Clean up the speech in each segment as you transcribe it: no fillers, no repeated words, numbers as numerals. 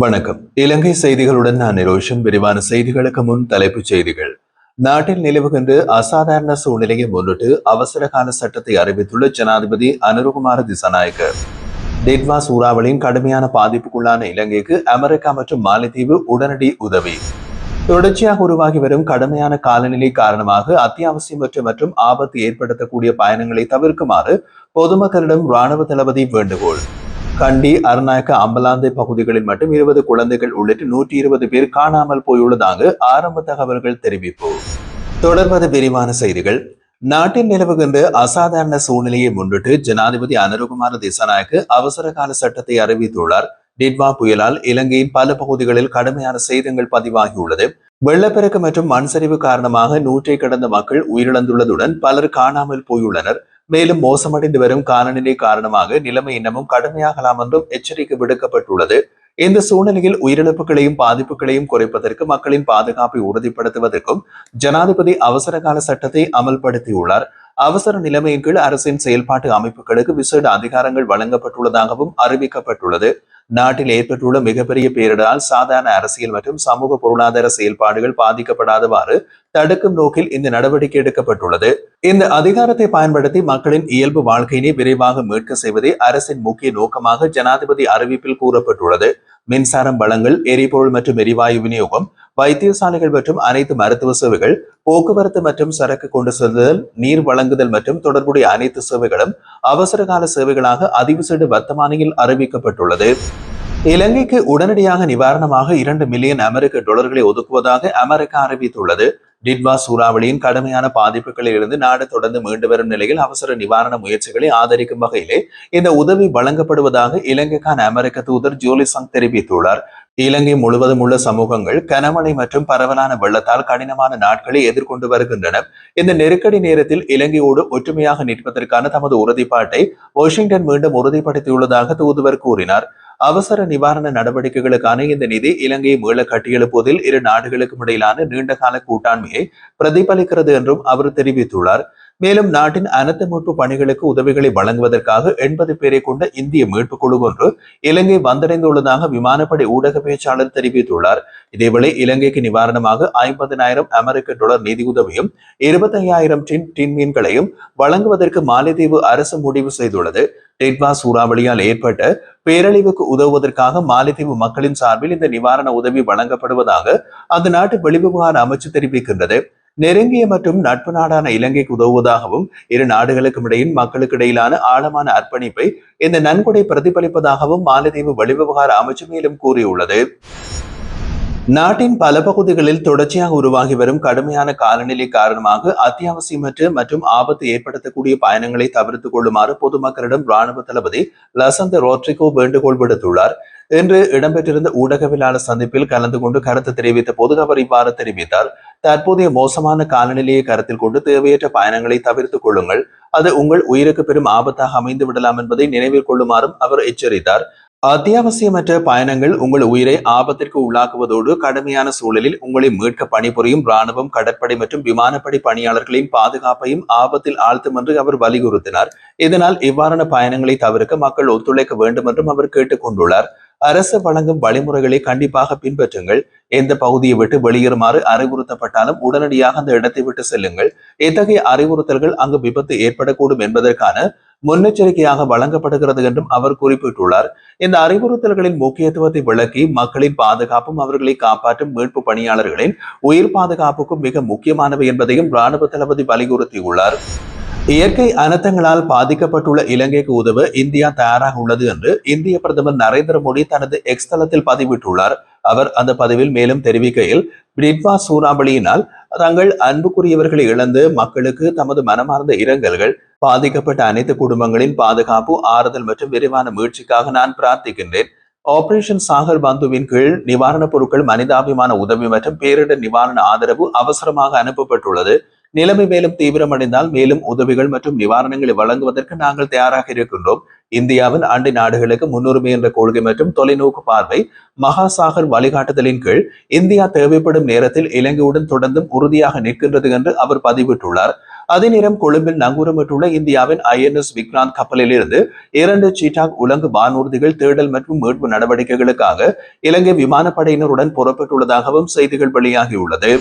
வணக்கம். இலங்கை செய்திகளுடன் நான் நிரோஷன். விரிவான செய்திகளுக்கு முன் தலைப்புச் செய்திகள். நாட்டில் நிலவுகின்ற அசாதாரண சூழ்நிலையை முன்னிட்டு அவசர கால சட்டத்தை அறிவித்துள்ள ஜனாதிபதி அனுரகுமார திசாநாயக்க. டிட்வா சூறாவளியின் கடுமையான பாதிப்புக்குள்ளான இலங்கைக்கு அமெரிக்கா மற்றும் மாலைத்தீவு உடனடி உதவி. தொடர்ச்சியாக உருவாகி வரும் கடுமையான காலநிலை காரணமாக அத்தியாவசியமற்ற மற்றும் ஆபத்து ஏற்படுத்தக்கூடிய பயணங்களை தவிர்க்குமாறு பொதுமக்களிடம் ராணுவ தளபதி வேண்டுகோள். கண்டி, அருநாயக்க, அம்பலாந்தை பகுதிகளில் மட்டும் 20 குழந்தைகள் உள்ளிட்ட 120 பேர் காணாமல் போயுள்ளதாக ஆரம்ப தகவல்கள் தெரிவிப்பு. தொடர்வது விரிவான செய்திகள். நாட்டில் நிலவுகின்ற அசாதாரண சூழ்நிலையை முன்னிட்டு ஜனாதிபதி அனுரகுமார திசாநாயக்க அவசர கால சட்டத்தை அறிவித்துள்ளார். டிட்வா புயலால் இலங்கையின் பல பகுதிகளில் கடுமையான சேதங்கள் பதிவாகியுள்ளது. வெள்ளப்பெருக்கு மற்றும் மண் சரிவு காரணமாக 100 கடந்த மக்கள் உயிரிழந்துள்ளதுடன் பலர் காணாமல் போயுள்ளனர். மேலும் மோசமடைந்து வரும் காலநிலை காரணமாக நிலைமை இன்னமும் கடுமையாகலாம் என்றும் எச்சரிக்கை விடுக்கப்பட்டுள்ளது. இந்த சூழ்நிலையில் உயிரிழப்புகளையும் பாதிப்புகளையும் குறைப்பதற்கு மக்களின் பாதுகாப்பை உறுதிப்படுத்துவதற்கும் ஜனாதிபதி அவசர கால சட்டத்தை அமல்படுத்தியுள்ளார். அவசர நிலைமையின் கீழ் அரசின் செயல்பாட்டு அமைப்புகளுக்கு விசேட அதிகாரங்கள் வழங்கப்பட்டுள்ளதாகவும் அறிவிக்கப்பட்டுள்ளது. நாட்டில் ஏற்பட்டுள்ள மிகப்பெரிய பேரிடரால் சாதாரண அரசியல் மற்றும் சமூக பொருளாதார செயல்பாடுகள் பாதிக்கப்படாதவாறு தடுக்கும் நோக்கில் இந்த நடவடிக்கை எடுக்கப்பட்டுள்ளது. இந்த அதிகாரத்தை பயன்படுத்தி மக்களின் இயல்பு வாழ்க்கையினை விரைவாக மீட்க செய்வதே அரசின் முக்கிய நோக்கமாக ஜனாதிபதி அறிவிப்பில் கூறப்பட்டுள்ளது. மின்சாரம் வழங்கல், எரிபொருள் மற்றும் எரிவாயு விநியோகம், வைத்தியசாலைகள் மற்றும் அனைத்து மருத்துவ சேவைகள், போக்குவரத்து மற்றும் சரக்கு கொண்டு செல்லுதல், நீர் வழங்குதல் மற்றும் தொடர்புடைய அனைத்து சேவைகளும் அவசர கால சேவைகளாக அதிவிசேட வர்த்தமானியில் அறிவிக்கப்பட்டுள்ளது. இலங்கைக்கு உடனடியாக நிவாரணமாக 2 மில்லியன் அமெரிக்க டாலர்களை ஒதுக்குவதாக அமெரிக்கா அறிவித்துள்ளது. டிட்வா சூறாவளியின் கடுமையான பாதிப்புகளில் இருந்து நாடு தொடர்ந்து மீண்டு வரும் நிலையில் அவசர நிவாரண முயற்சிகளை ஆதரிக்கும் வகையிலே இந்த உதவி வழங்கப்படுவதாக இலங்கைக்கான அமெரிக்க தூதர் ஜோலி சங் தெரிவித்துள்ளார். இலங்கை முழுவதும் உள்ள சமூகங்கள் கனமழை மற்றும் பரவலான வெள்ளத்தால் கடினமான நாட்களை எதிர்கொண்டு வருகின்றன. இந்த நெருக்கடி நேரத்தில் இலங்கையோடு ஒற்றுமையாக நிற்பதற்கான தமது உறுதிப்பாட்டை வாஷிங்டன் மீண்டும் உறுதிப்படுத்தியுள்ளதாக தூதுவர் கூறினார். அவசர நிவாரண நடவடிக்கைகளுக்கான இந்த நிதி இலங்கையை மீள கட்டியெழுப்புவதில் இரு நாடுகளுக்கும் இடையிலான நீண்டகால கூட்டாண்மையை பிரதிபலிக்கிறது என்றும் அவர் தெரிவித்துள்ளார். மேலும் நாட்டின் அனைத்து மீட்பு பணிகளுக்கு உதவிகளை வழங்குவதற்காக 80 பேரை கொண்ட இந்திய மீட்பு குழு ஒன்று இலங்கை வந்தடைந்துள்ளதாக விமானப்படை ஊடக பேச்சாளர் தெரிவித்துள்ளார். இதேவேளை இலங்கைக்கு நிவாரணமாக 50,000 அமெரிக்க டாலர் நிதியுதவியும் 25,000 டின் மீன்களையும் வழங்குவதற்கு மாலைத்தீவு அரசு முடிவு செய்துள்ளது. டிட்வா சூறாவளியால் ஏற்பட்ட பேரழிவுக்கு உதவுவதற்காக மாலைத்தீவு மக்களின் சார்பில் இந்த நிவாரண உதவி வழங்கப்படுவதாக அந்த நாட்டு வெளிவிவகார அமைச்சு தெரிவிக்கின்றது. நெருங்கிய மற்றும் நட்பு நாடான இலங்கைக்கு உதவுவதாகவும் இரு நாடுகளுக்கும் இடையின் மக்களுக்கு இடையிலான ஆழமான அர்ப்பணிப்பை இந்த நன்கொடை பிரதிபலிப்பதாகவும் மாலைத்தீவு வெளிவிவகார அமைச்சு மேலும் கூறியுள்ளது. நாட்டின் பல பகுதிகளில் தொடர்ச்சியாக உருவாகி வரும் கடுமையான காலநிலை காரணமாக அத்தியாவசியமற்ற மற்றும் ஆபத்து ஏற்படுத்தக்கூடிய பயணங்களை தவிர்த்துக் கொள்ளுமாறு பொதுமக்களிடம் ராணுவ தளபதி லசந்த ரோட்ரிகோ வேண்டுகோள் விடுத்துள்ளார். இன்று இடம்பெற்றிருந்த ஊடகவியலாளர் சந்திப்பில் கலந்து கொண்டு கருத்து தெரிவித்த போது அவர் இவ்வாறு தெரிவித்தார். தற்போதைய மோசமான காலநிலையை கருத்தில் கொண்டு தேவையற்ற பயணங்களை தவிர்த்துக் கொள்ளுங்கள். அது உங்கள் உயிருக்கு பெரும் ஆபத்தாக அமைந்து விடலாம் என்பதை நினைவில் கொள்ளுமாறும் அவர் எச்சரித்தார். அத்தியாவசியமற்ற பயணங்கள் உங்கள் உயிரை ஆபத்திற்கு உள்ளாக்குவதோடு கடுமையான சூழலில் உங்களை மீட்க பணிபுரியும் ராணுவம், கடற்படை மற்றும் விமானப்படை பணியாளர்களின் பாதுகாப்பையும் ஆபத்தில் ஆழ்த்தும் என்று அவர் வலியுறுத்தினார். இதனால் இவ்வாறான பயணங்களை தவிர்க்க மக்கள் ஒத்துழைக்க வேண்டும் என்றும் அவர் கேட்டுக் கொண்டுள்ளார். அரசு வழங்கும் வழிமுறைகளை கண்டிப்பாக பின்பற்றுங்கள். எந்த பகுதியை விட்டு வெளியேறுமாறு அறிவுறுத்தப்பட்டாலும் உடனடியாக அந்த இடத்தை விட்டு செல்லுங்கள். இத்தகைய அறிவுறுத்தல்கள் அங்கு விபத்து ஏற்படக்கூடும் என்பதற்கான முன்னெச்சரிக்கையாக வழங்கப்படுகிறது என்றும் அவர் குறிப்பிட்டுள்ளார். இந்த அறிவுறுத்தல்களின் முக்கியத்துவத்தை விளக்கி மக்களின் பாதுகாப்பும் அவர்களை காப்பாற்றும் மீட்பு பணியாளர்களின் உயிர் பாதுகாப்புக்கும் மிக முக்கியமானவை என்பதையும் ராணுவ தளபதி வலியுறுத்தியுள்ளார். இயற்கை அனர்த்தங்களால் பாதிக்கப்பட்டுள்ள இலங்கைக்கு உதவ இந்தியா தயாராக உள்ளது என்று இந்திய பிரதமர் நரேந்திர மோடி தனது எக்ஸ் தளத்தில் பதிவிட்டுள்ளார். அவர் அந்த பதிவில் மேலும் தெரிவிக்கையில், டிட்வா சூறாவளியினால் தங்கள் அன்புக்குரியவர்களை இழந்து மக்களுக்கு தமது மனமார்ந்த இரங்கல்கள். பாதிக்கப்பட்ட அனைத்து குடும்பங்களின் பாதுகாப்பு, ஆறுதல் மற்றும் விரைவான மீட்சிக்காக நான் பிரார்த்திக்கின்றேன். ஆபரேஷன் சாகர் பந்துவின் கீழ் நிவாரணப் பொருட்கள், மனிதாபிமான உதவி மற்றும் பேரிடர் நிவாரண ஆதரவு அவசரமாக அனுப்பப்பட்டுள்ளது. நிலைமை மேலும் தீவிரமடைந்தால் மேலும் உதவிகள் மற்றும் நிவாரணங்களை வழங்குவதற்கு நாங்கள் தயாராக இருக்கின்றோம். இந்தியாவின் அண்டை நாடுகளுக்கு முன்னுரிமை என்ற கொள்கை மற்றும் தொலைநோக்கு பார்வை மகாசாகர் வழிகாட்டுதலின் கீழ் இந்தியா தேவைப்படும் நேரத்தில் இலங்கையுடன் தொடர்ந்தும் உறுதியாக நிற்கின்றது என்று அவர் பதிவிட்டுள்ளார். அதே நேரம் கொழும்பில் நங்கூரமிட்டுள்ள இந்தியாவின் INS விக்ராந்த் கப்பலில் இருந்து 2 சீட்டாக் உலங்கு வானூர்திகள் தேடல் மற்றும் மீட்பு நடவடிக்கைகளுக்காக இலங்கை விமானப்படையினருடன் புறப்பட்டுள்ளதாகவும் செய்திகள் வெளியாகியுள்ளது.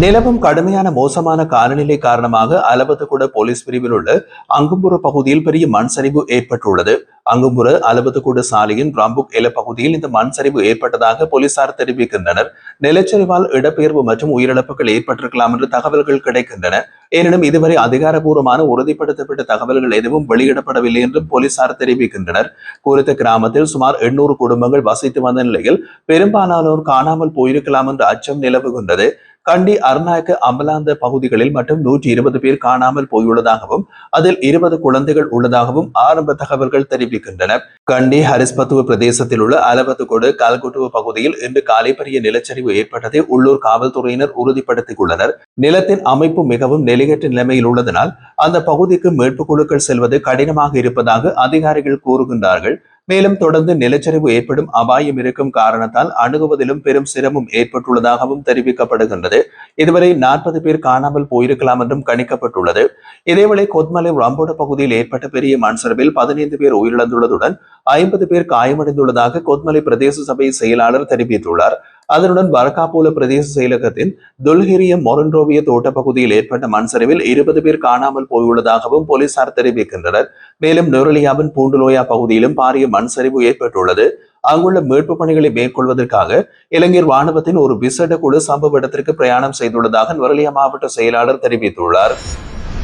நிலவும் கடுமையான மோசமான காலநிலை காரணமாக அலபத்துக்குட போலீஸ் பிரிவில் உள்ள அங்கும்புர பகுதியில் பெரிய மண் சரிவு ஏற்பட்டுள்ளது. அங்கும்புர அலபத்துக்குட சாலையின் ரம்புக் எல பகுதியில் இந்த மண் சரிவு ஏற்பட்டதாக போலீசார் தெரிவிக்கின்றனர். நிலச்சரிவால் இடப்பெயர்வு மற்றும் உயிரிழப்புகள் ஏற்பட்டிருக்கலாம் என்று தகவல்கள் கிடைக்கின்றன. எனினும் இதுவரை அதிகாரப்பூர்வமான உறுதிப்படுத்தப்பட்ட தகவல்கள் எதுவும் வெளியிடப்படவில்லை என்றும் போலீசார் தெரிவிக்கின்றனர். குறித்த கிராமத்தில் சுமார் 800 குடும்பங்கள் வசித்து வந்த நிலையில் பெரும்பாலானோர் காணாமல் போயிருக்கலாம் என்ற அச்சம் நிலவுகின்றது. கண்டி அருநாயக்க அம்பலாந்த பகுதிகளில் மட்டும் 120 பேர் காணாமல் போயுள்ளதாகவும் அதில் 20 குழந்தைகள் உள்ளதாகவும் ஆரம்ப தகவல்கள் தெரிவிக்கின்றன. கண்டி ஹரிஸ்பத்துவ பிரதேசத்தில் உள்ள அலபத்துக்கோடு கல்குட்டுவ பகுதியில் இன்று காலை பெரிய நிலச்சரிவு ஏற்பட்டதை உள்ளூர் காவல்துறையினர் உறுதிப்படுத்தியுள்ளனர். நிலத்தின் அமைப்பு மிகவும் நிலையற்ற நிலைமையில் உள்ளதனால் அந்த பகுதிக்கு மீட்பு குழுக்கள் செல்வது கடினமாக இருப்பதாக அதிகாரிகள் கூறுகின்றார்கள். மேலும் தொடர்ந்து நிலச்சரிவு ஏற்படும் அபாயம் இருக்கும் காரணத்தால் அணுகுவதிலும் பெரும் சிரமம் ஏற்பட்டுள்ளதாகவும் தெரிவிக்கப்படுகின்றது. இதுவரை 40 பேர் காணாமல் போயிருக்கலாம் என்றும் கணிக்கப்பட்டுள்ளது. இதேவேளை கொத்மலை ரம்போட பகுதியில் ஏற்பட்ட பெரிய மண் சரிவில் 15 பேர் உயிரிழந்துள்ளதுடன் 50 பேர் காயமடைந்துள்ளதாக கொத்மலை பிரதேச சபை செயலாளர் தெரிவித்துள்ளார். அதனுடன் வரக்காபோல பிரதேச செயலகத்தின் துல்ஹிரிய மொரன்ரோவிய தோட்ட பகுதியில் ஏற்பட்ட மண் சரிவில் 20 பேர் காணாமல் போயுள்ளதாகவும் போலீசார் தெரிவிக்கின்றனர். மேலும் நுரலியாவின் பூண்டுலோயா பகுதியிலும் பாரிய மண் சரிவு ஏற்பட்டுள்ளது. அங்குள்ள மீட்பு பணிகளை மேற்கொள்வதற்காக இலங்கை ராணுவத்தின் ஒரு விசேட குழு சம்பவ இடத்திற்கு பிரயாணம் செய்துள்ளதாக நுரலியா மாவட்ட செயலாளர் தெரிவித்துள்ளார்.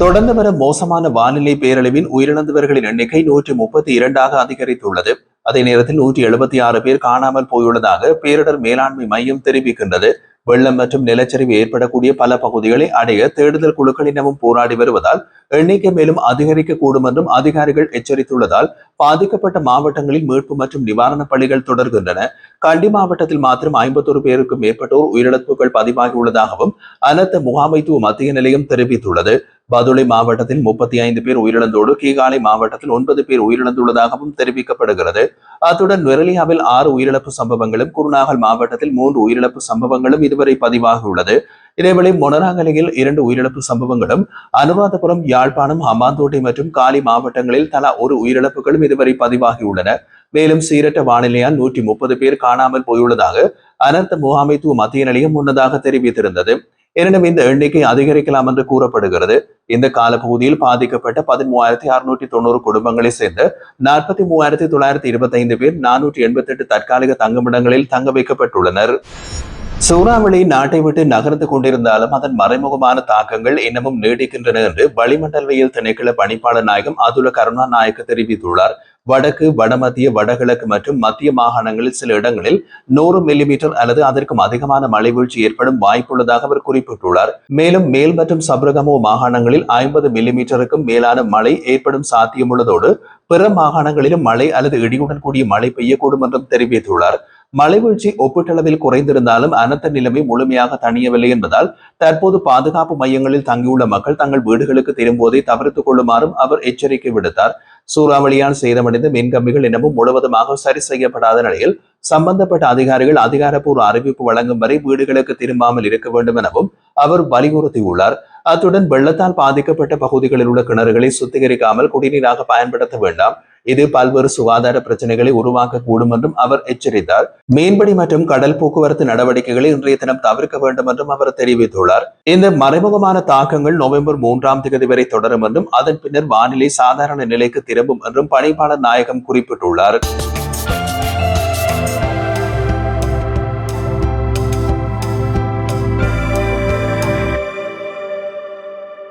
தொடர்ந்து வரும் மோசமான வானிலை பேரழிவின் உயிரிழந்தவர்களின் எண்ணிக்கை 132ஆக அதிகரித்துள்ளது. அதே நேரத்தில் 176 பேர் காணாமல் போயுள்ளதாக பேரிடர் மேலாண்மை மையம் தெரிவிக்கின்றது. வெள்ளம் மற்றும் நிலச்சரிவு ஏற்படக்கூடிய பல பகுதிகளை அடைய தேடுதல் குழுக்கள் இன்னமும் போராடி வருவதால் எண்ணிக்கை மேலும் அதிகரிக்கக்கூடும் என்றும் அதிகாரிகள் எச்சரித்துள்ளதால் பாதிக்கப்பட்ட மாவட்டங்களில் மீட்பு மற்றும் நிவாரணப் பணிகள் தொடர்கின்றன. கண்டி மாவட்டத்தில் மாத்திரம் 51 பேருக்கும் மேற்பட்டோர் உயிரிழப்புகள் பதிவாகியுள்ளதாகவும் அனர்த்த முகாமைத்துவ மத்திய நிலையம் தெரிவித்துள்ளது. பதுளை மாவட்டத்தில் 35 பேர் உயிரிழந்தோடு கீகாலை மாவட்டத்தில் 9 பேர் உயிரிழந்துள்ளதாகவும் தெரிவிக்கப்படுகிறது. அத்துடன் நுரலியாவில் 6 உயிரிழப்பு சம்பவங்களும் குருநாகல் மாவட்டத்தில் 3 உயிரிழப்பு சம்பவங்களும் இதுவரை பதிவாகியுள்ளது. இதேவேளை மொனராங்கலையில் 2 உயிரிழப்பு சம்பவங்களும் அனுராதபுரம், யாழ்ப்பாணம், ஹம்பாந்தோட்டை மற்றும் காலி மாவட்டங்களில் தலா 1 உயிரிழப்புகளும் இதுவரை பதிவாகியுள்ளன. மேலும் சீரற்ற வானிலையால் 130 பேர் காணாமல் போயுள்ளதாக அனர்த்த முகாமைத்துவ மத்திய நிலையம் முன்னதாக தெரிவித்திருந்தது. எனினும் இந்த எண்ணிக்கை அதிகரிக்கலாம் என்று கூறப்படுகிறது. இந்த காலப்பகுதியில் பாதிக்கப்பட்ட 13,690 குடும்பங்களை சேர்ந்த 43,925 பேர் 488 தற்காலிக தங்குமிடங்களில் தங்க வைக்கப்பட்டுள்ளனர். சூறாவளி நாட்டை விட்டு நகர்ந்து கொண்டிருந்தாலும் அதன் மறைமுகமான தாக்கங்கள் இன்னமும் நீடிக்கின்றன என்று வளிமண்டலவியல் திணைக்கள பணிப்பாளர் நாயகம் அதுல கருணாநாயக்க தெரிவித்துள்ளார். வடக்கு, வடமத்திய, வடகிழக்கு மற்றும் மத்திய மாகாணங்களில் சில இடங்களில் 100 மில்லிமீட்டர் அல்லது அதற்கும் அதிகமான மழை வீழ்ச்சி ஏற்படும் வாய்ப்புள்ளதாக அவர் குறிப்பிட்டுள்ளார். மேலும் மேல் மற்றும் சப்ரகமோ மாகாணங்களில் 50 மில்லிமீட்டருக்கும் மேலான மழை ஏற்படும் சாத்தியமுள்ளதோடு பிற மாகாணங்களிலும் மழை அல்லது இடியுடன் கூடிய மழை பெய்யக்கூடும் என்றும் தெரிவித்துள்ளார். மழை வீழ்ச்சி ஒப்பீட்டளவில் குறைந்திருந்தாலும் அனர்த்த நிலைமை முழுமையாக தணியவில்லை என்பதால் தற்போது பாதுகாப்பு மையங்களில் தங்கியுள்ள மக்கள் தங்கள் வீடுகளுக்கு திரும்புவதை தவிர்த்துக் கொள்ளுமாறும் அவர் எச்சரிக்கை விடுத்தார். சூறாவளியால் சேதமடைந்த மின்கம்பிகள் இன்னமும் முழுவதுமாக சரி செய்யப்படாத நிலையில் சம்பந்தப்பட்ட அதிகாரிகள் அதிகாரப்பூர்வ அறிவிப்பு வழங்கும் வரை வீடுகளுக்கு திரும்பாமல் இருக்க வேண்டும் எனவும் அவர் வலியுறுத்தியுள்ளார். அத்துடன் வெள்ளத்தால் பாதிக்கப்பட்ட பகுதிகளில் உள்ள கிணறுகளை சுத்திகரிக்காமல் குடிநீராக பயன்படுத்த வேண்டாம், இது பல்வேறு சுகாதார பிரச்சனைகளை உருவாக்கக்கூடும் என்றும் அவர் எச்சரித்தார். மீன்பிடி மற்றும் கடல் போக்குவரத்து நடவடிக்கைகளை இன்றைய தினம் தவிர்க்க வேண்டும் என்றும் அவர் தெரிவித்துள்ளார். இந்த மறைமுகமான தாக்கங்கள் நவம்பர் 3ஆம் தேதி வரை தொடரும் என்றும் அதன் பின்னர் வானிலை சாதாரண நிலைக்கு திரும்பும் என்றும் பணிப்பாளர் நாயகம் குறிப்பிட்டுள்ளார்.